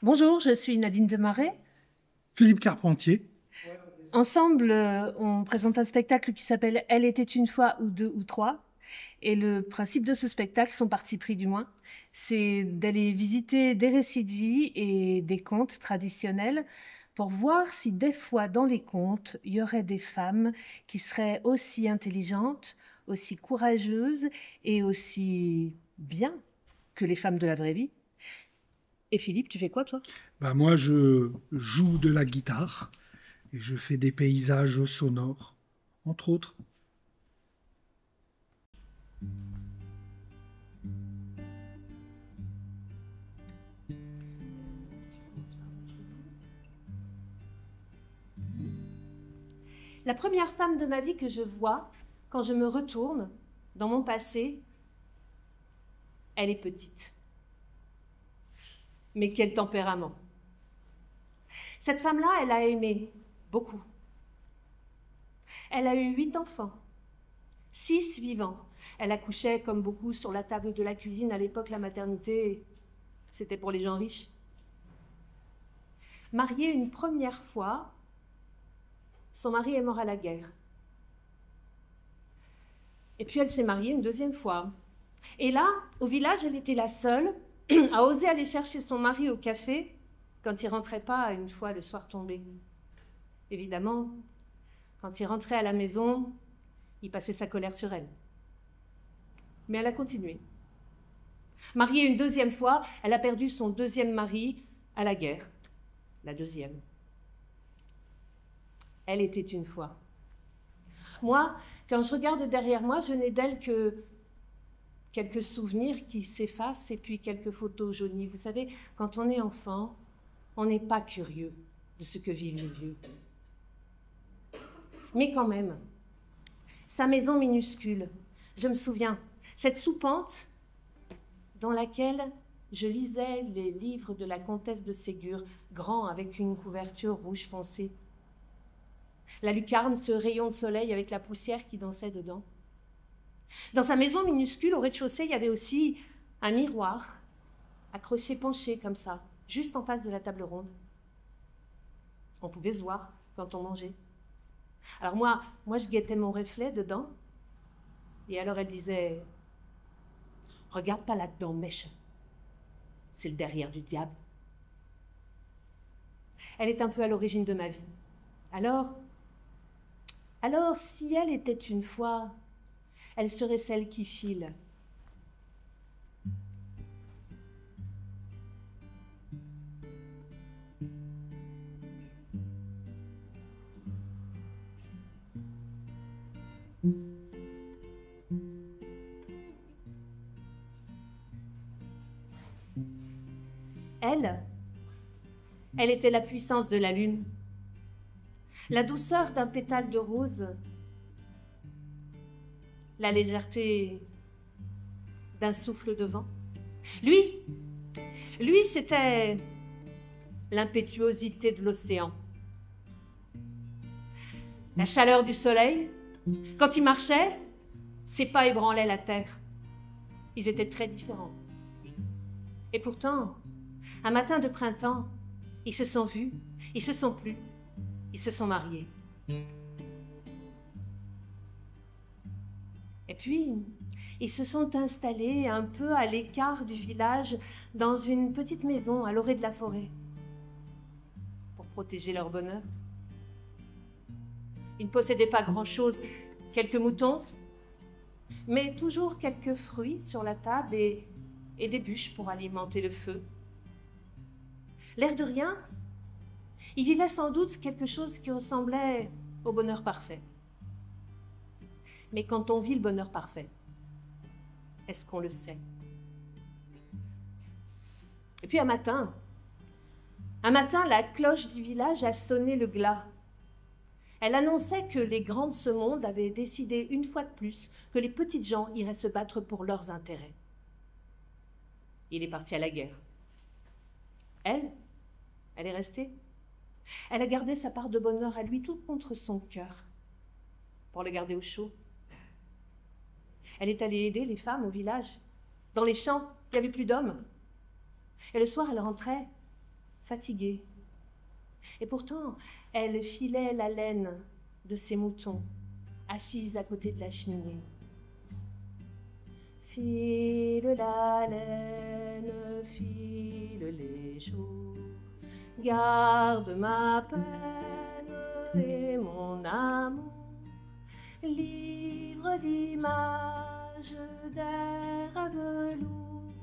Bonjour, je suis Nadine Demaret. Philippe Carpentier. Ensemble, on présente un spectacle qui s'appelle « Elle était une fois ou deux ou trois ». Et le principe de ce spectacle, son parti pris du moins, c'est d'aller visiter des récits de vie et des contes traditionnels pour voir si des fois dans les contes, il y aurait des femmes qui seraient aussi intelligentes, aussi courageuses et aussi bien que les femmes de la vraie vie. Et Philippe, tu fais quoi toi? Moi, je joue de la guitare et je fais des paysages sonores, entre autres. La première femme de ma vie que je vois, quand je me retourne dans mon passé, elle est petite. Mais quel tempérament! Cette femme-là, elle a aimé beaucoup. Elle a eu 8 enfants, 6 vivants. Elle accouchait comme beaucoup sur la table de la cuisine. À l'époque, la maternité, c'était pour les gens riches. Mariée une première fois, son mari est mort à la guerre. Et puis elle s'est mariée une deuxième fois. Et là, au village, elle était la seule à oser aller chercher son mari au café quand il rentrait pas une fois le soir tombé. Évidemment, quand il rentrait à la maison, il passait sa colère sur elle. Mais elle a continué. Mariée une deuxième fois, elle a perdu son deuxième mari à la guerre. La deuxième. Elle était une fois. Moi, quand je regarde derrière moi, je n'ai d'elle que quelques souvenirs qui s'effacent et puis quelques photos jaunies. Vous savez, quand on est enfant, on n'est pas curieux de ce que vivent les vieux. Mais quand même, sa maison minuscule, je me souviens, cette soupente dans laquelle je lisais les livres de la comtesse de Ségur, grands avec une couverture rouge foncé. La lucarne, ce rayon de soleil avec la poussière qui dansait dedans. Dans sa maison minuscule, au rez-de-chaussée, il y avait aussi un miroir, accroché penché comme ça, juste en face de la table ronde. On pouvait se voir quand on mangeait. Alors moi, je guettais mon reflet dedans, et alors elle disait « Regarde pas là-dedans, mèche, c'est le derrière du diable. » Elle est un peu à l'origine de ma vie. Alors, si elle était une fois, elle serait celle qui file. Elle était la puissance de la lune, la douceur d'un pétale de rose, la légèreté d'un souffle de vent. Lui, c'était l'impétuosité de l'océan, la chaleur du soleil. Quand il marchait, ses pas ébranlaient la terre. Ils étaient très différents. Et pourtant, un matin de printemps, ils se sont vus, ils se sont plu, ils se sont mariés. Et puis, ils se sont installés un peu à l'écart du village dans une petite maison à l'orée de la forêt pour protéger leur bonheur. Ils ne possédaient pas grand-chose, quelques moutons, mais toujours quelques fruits sur la table et des bûches pour alimenter le feu. L'air de rien, ils vivaient sans doute quelque chose qui ressemblait au bonheur parfait. Mais quand on vit le bonheur parfait, est-ce qu'on le sait? Et puis un matin, la cloche du village a sonné le glas. Elle annonçait que les grands de ce monde avaient décidé une fois de plus que les petites gens iraient se battre pour leurs intérêts. Il est parti à la guerre. Elle est restée. Elle a gardé sa part de bonheur à lui, tout contre son cœur, pour le garder au chaud. Elle est allée aider les femmes au village. Dans les champs, il n'y avait plus d'hommes. Et le soir, elle rentrait. fatiguée. Et pourtant, elle filait la laine de ses moutons, assise à côté de la cheminée. File la laine, file les jours, garde ma peine et mon amour, livre d'images d'air à velours,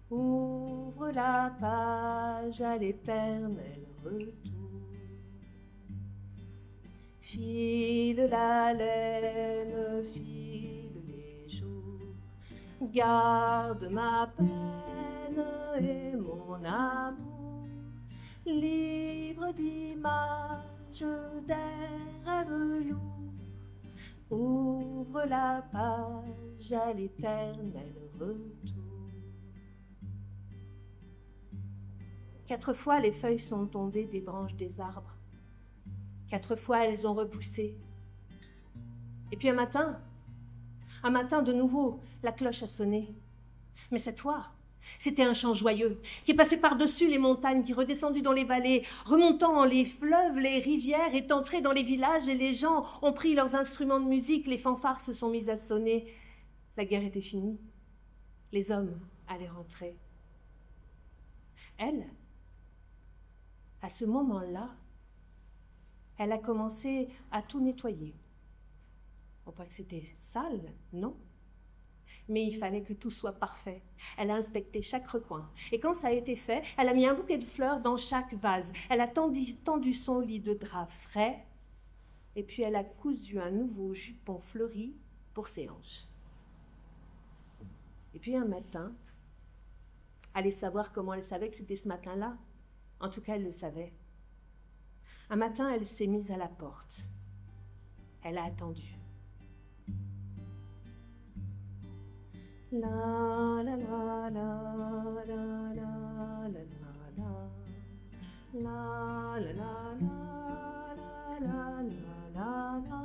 ouvre la page à l'éternel retour. File la laine, file les jours, garde ma peine et mon amour, livre d'images d'air à velours, ouvre la page à l'éternel retour. 4 fois les feuilles sont tombées des branches des arbres. 4 fois elles ont repoussé. Et puis un matin de nouveau, la cloche a sonné. Mais cette fois, c'était un chant joyeux qui est passé par-dessus les montagnes, qui est redescendu dans les vallées, remontant les fleuves, les rivières, est entré dans les villages et les gens ont pris leurs instruments de musique, les fanfares se sont mises à sonner. La guerre était finie. Les hommes allaient rentrer. Elle, à ce moment-là, elle a commencé à tout nettoyer. On pas que c'était sale, non. Mais il fallait que tout soit parfait. Elle a inspecté chaque recoin. Et quand ça a été fait, elle a mis un bouquet de fleurs dans chaque vase. Elle a tendu son lit de drap frais. Et puis elle a cousu un nouveau jupon fleuri pour ses hanches. Et puis un matin, allez savoir comment elle savait que c'était ce matin-là. En tout cas, elle le savait. Un matin, elle s'est mise à la porte. Elle a attendu. La la la la la la la la la la la la la la la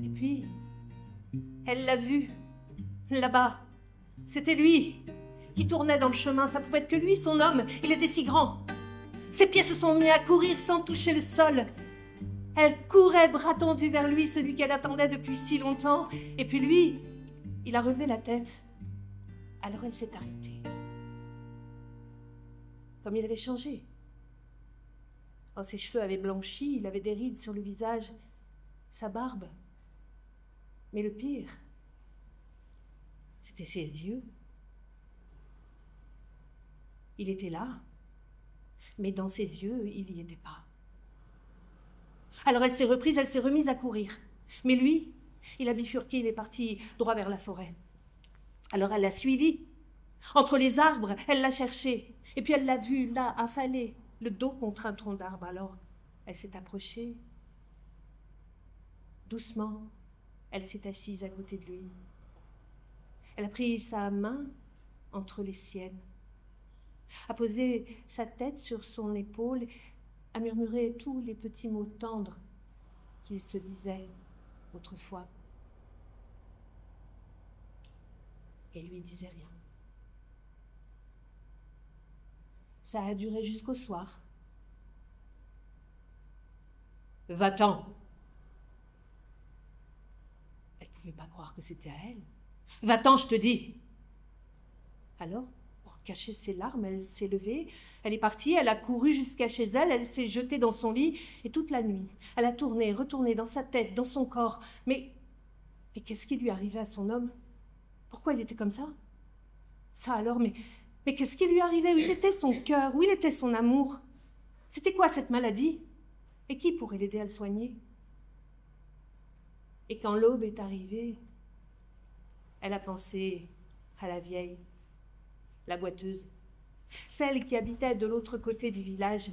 Et puis, elle l'a vu, là-bas. C'était lui qui tournait dans le chemin. Ça pouvait être que lui, son homme. Il était si grand. Ses pieds se sont mis à courir sans toucher le sol. Elle courait bras tendus vers lui, celui qu'elle attendait depuis si longtemps. Et puis lui, il a relevé la tête. Alors elle s'est arrêtée. Comme il avait changé. Oh, ses cheveux avaient blanchi, il avait des rides sur le visage, sa barbe. Mais le pire, c'était ses yeux. Il était là, mais dans ses yeux, il n'y était pas. Alors elle s'est remise à courir. Mais lui, il a bifurqué, il est parti droit vers la forêt. Alors elle l'a suivi. Entre les arbres, elle l'a cherché. Et puis elle l'a vu, là, affalé, le dos contre un tronc d'arbre. Alors elle s'est approchée. Doucement, elle s'est assise à côté de lui. Elle a pris sa main entre les siennes, a posé sa tête sur son épaule, a murmuré tous les petits mots tendres qu'il se disait autrefois. Et lui disait rien. Ça a duré jusqu'au soir. Va-t'en. Elle ne pouvait pas croire que c'était à elle. Va-t'en, je te dis. Alors, pour cacher ses larmes, elle s'est levée, elle est partie, elle a couru jusqu'à chez elle, elle s'est jetée dans son lit, et toute la nuit, elle a tourné, retourné dans sa tête, dans son corps. Mais qu'est-ce qui lui arrivait à son homme? Pourquoi il était comme ça? Ça alors, mais qu'est-ce qui lui arrivait? Où il était son cœur? Où il était son amour? C'était quoi cette maladie? Et qui pourrait l'aider à le soigner? Et quand l'aube est arrivée, elle a pensé à la vieille, la boiteuse, celle qui habitait de l'autre côté du village.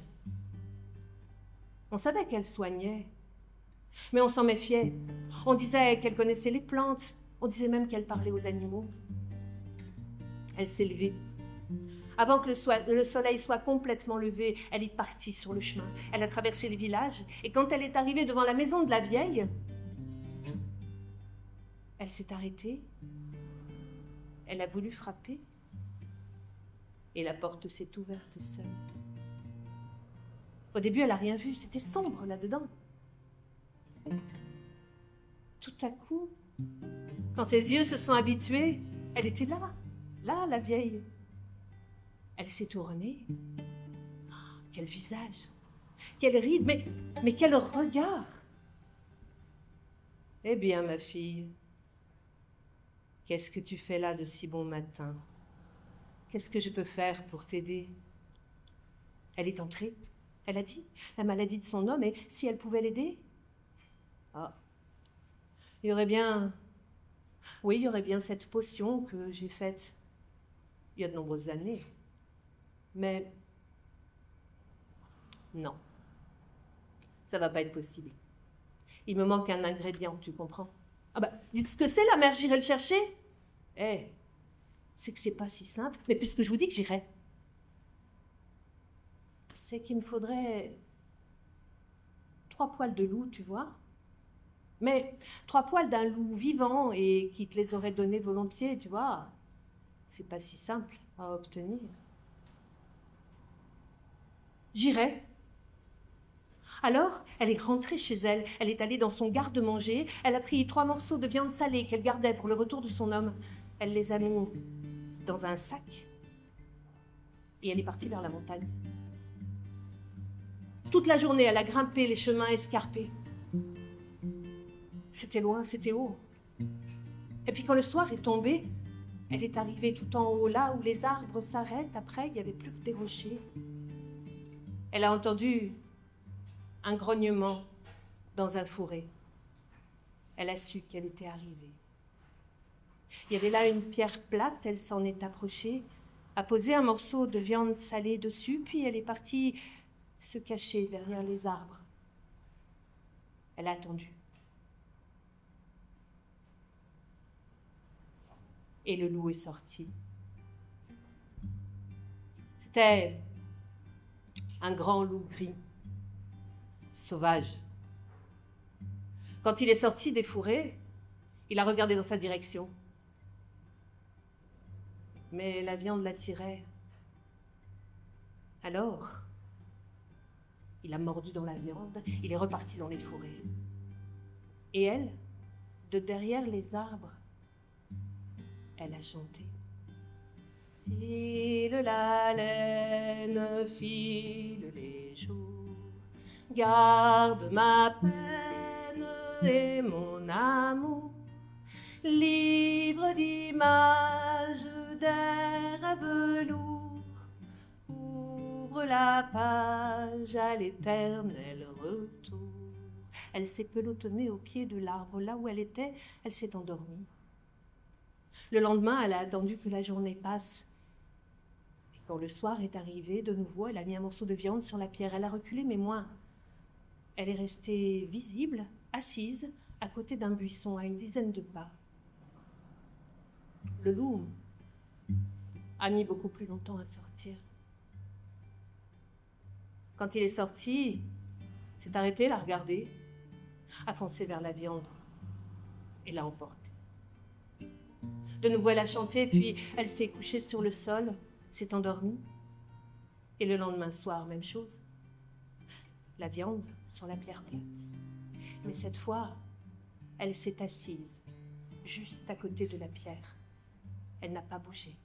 On savait qu'elle soignait, Mais on s'en méfiait. On disait qu'elle connaissait les plantes. On disait même qu'elle parlait aux animaux. Elle s'est levée. Avant que le soleil soit complètement levé, elle est partie sur le chemin. Elle a traversé le village. Et quand elle est arrivée devant la maison de la vieille, elle s'est arrêtée. Elle a voulu frapper. Et la porte s'est ouverte seule. Au début, elle n'a rien vu. C'était sombre là-dedans. Tout à coup, quand ses yeux se sont habitués, elle était là, la vieille. Elle s'est tournée. Oh, quel visage, quelle ride, mais quel regard. Eh bien, ma fille, qu'est-ce que tu fais là de si bon matin? Qu'est-ce que je peux faire pour t'aider? Elle est entrée, elle a dit, la maladie de son homme, et si elle pouvait l'aider? Ah, il y aurait bien... Oui, il y aurait bien cette potion que j'ai faite il y a de nombreuses années. Mais... non. Ça va pas être possible. Il me manque un ingrédient, tu comprends? Ah bah, dites ce que c'est, la mère, j'irai le chercher. Eh, c'est que c'est pas si simple. Mais puisque je vous dis que j'irai. C'est qu'il me faudrait 3 poils de loup, tu vois? Mais 3 poils d'un loup vivant et qui te les aurait donnés volontiers, tu vois? C'est pas si simple à obtenir. J'irai. Alors, elle est rentrée chez elle. Elle est allée dans son garde-manger. Elle a pris 3 morceaux de viande salée qu'elle gardait pour le retour de son homme. Elle les a mis dans un sac. Et elle est partie vers la montagne. Toute la journée, elle a grimpé les chemins escarpés. C'était loin, c'était haut. Et puis quand le soir est tombé, elle est arrivée tout en haut, là où les arbres s'arrêtent. Après, il n'y avait plus que des rochers. Elle a entendu un grognement dans un fourré. Elle a su qu'elle était arrivée. Il y avait là une pierre plate, elle s'en est approchée, a posé un morceau de viande salée dessus, puis elle est partie se cacher derrière les arbres. Elle a attendu. Et le loup est sorti. C'était un grand loup gris, sauvage. Quand il est sorti des fourrés, il a regardé dans sa direction. Mais la viande l'attirait. Alors, il a mordu dans la viande, il est reparti dans les fourrés. Et elle, de derrière les arbres, elle a chanté. File la laine, file les jours, garde ma peine et mon amour, livre d'images, des rêves lourds, ouvre la page à l'éternel retour. Elle s'est pelotonnée au pied de l'arbre. Là où elle était, elle s'est endormie. Le lendemain, elle a attendu que la journée passe. Et quand le soir est arrivé, de nouveau, elle a mis un morceau de viande sur la pierre. Elle a reculé, mais moins. Elle est restée visible, assise, à côté d'un buisson, à une dizaine de pas. Le loup a mis beaucoup plus longtemps à sortir. Quand il est sorti, il s'est arrêté, l'a regardé, a foncé vers la viande et l'a emporté. De nouveau, elle a chanté, puis elle s'est couchée sur le sol, s'est endormie. Et le lendemain soir, même chose. La viande sur la pierre plate. Mais cette fois, elle s'est assise, juste à côté de la pierre. Elle n'a pas bougé.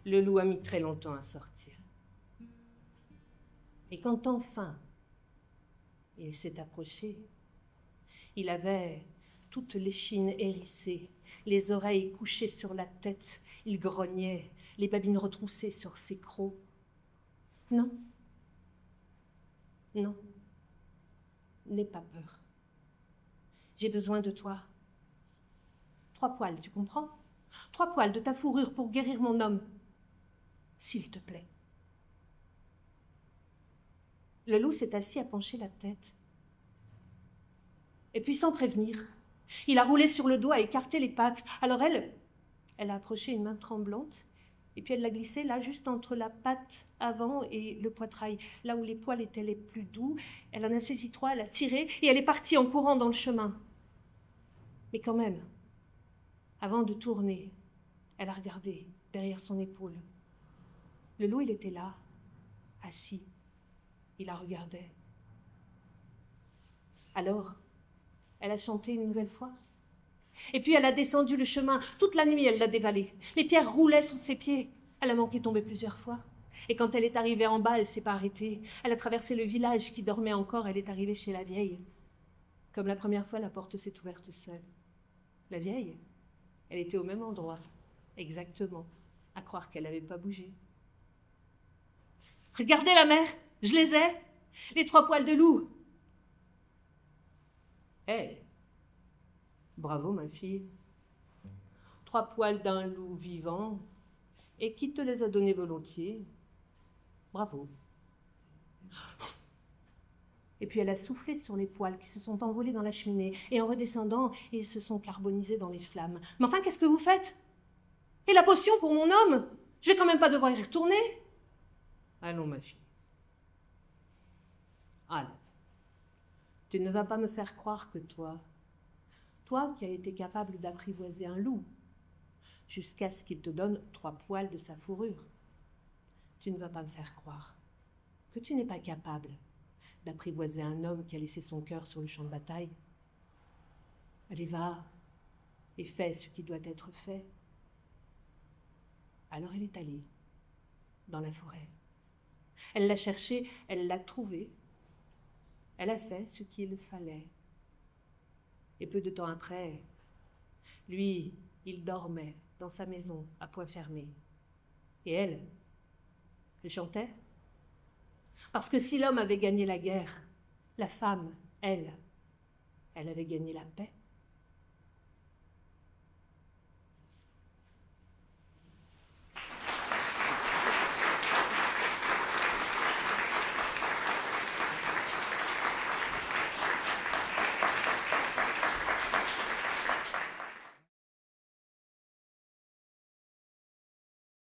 Le loup a mis très longtemps à sortir. Et quand enfin il s'est approché, il avait toute l'échine hérissée, les oreilles couchées sur la tête, il grognait, les babines retroussées sur ses crocs. Non, non, n'aie pas peur. J'ai besoin de toi. 3 poils, tu comprends? 3 poils de ta fourrure pour guérir mon homme. S'il te plaît. Le loup s'est assis à pencher la tête. Et puis sans prévenir, il a roulé sur le dos, a écarté les pattes. Alors elle a approché une main tremblante, et puis elle l'a glissée là, juste entre la patte avant et le poitrail, là où les poils étaient les plus doux. Elle en a saisi 3, elle a tiré, et elle est partie en courant dans le chemin. Mais quand même, avant de tourner, elle a regardé derrière son épaule. Le loup, il était là, assis. Il la regardait. Alors, elle a chanté une nouvelle fois. Et puis elle a descendu le chemin. Toute la nuit, elle l'a dévalé. Les pierres roulaient sous ses pieds. Elle a manqué de tomber plusieurs fois. Et quand elle est arrivée en bas, elle ne s'est pas arrêtée. Elle a traversé le village qui dormait encore. Elle est arrivée chez la vieille. Comme la première fois, la porte s'est ouverte seule. La vieille, elle était au même endroit, exactement, à croire qu'elle n'avait pas bougé. « Regardez la mère, je les ai, les 3 poils de loup. » « Eh, bravo ma fille. 3 poils d'un loup vivant, et qui te les a donnés volontiers. Bravo. » Et puis elle a soufflé sur les poils qui se sont envolés dans la cheminée, et en redescendant, ils se sont carbonisés dans les flammes. « Mais enfin, qu'est-ce que vous faites? Et la potion pour mon homme? Je vais quand même pas devoir y retourner. » Allons, ma fille. Allons. Tu ne vas pas me faire croire que toi qui as été capable d'apprivoiser un loup, jusqu'à ce qu'il te donne 3 poils de sa fourrure, tu ne vas pas me faire croire que tu n'es pas capable d'apprivoiser un homme qui a laissé son cœur sur le champ de bataille. Allez, va, et fais ce qui doit être fait. Alors elle est allée dans la forêt. Elle l'a cherché, elle l'a trouvé. Elle a fait ce qu'il fallait. Et peu de temps après, lui, il dormait dans sa maison à poing fermé. Et elle chantait. Parce que si l'homme avait gagné la guerre, la femme, elle avait gagné la paix.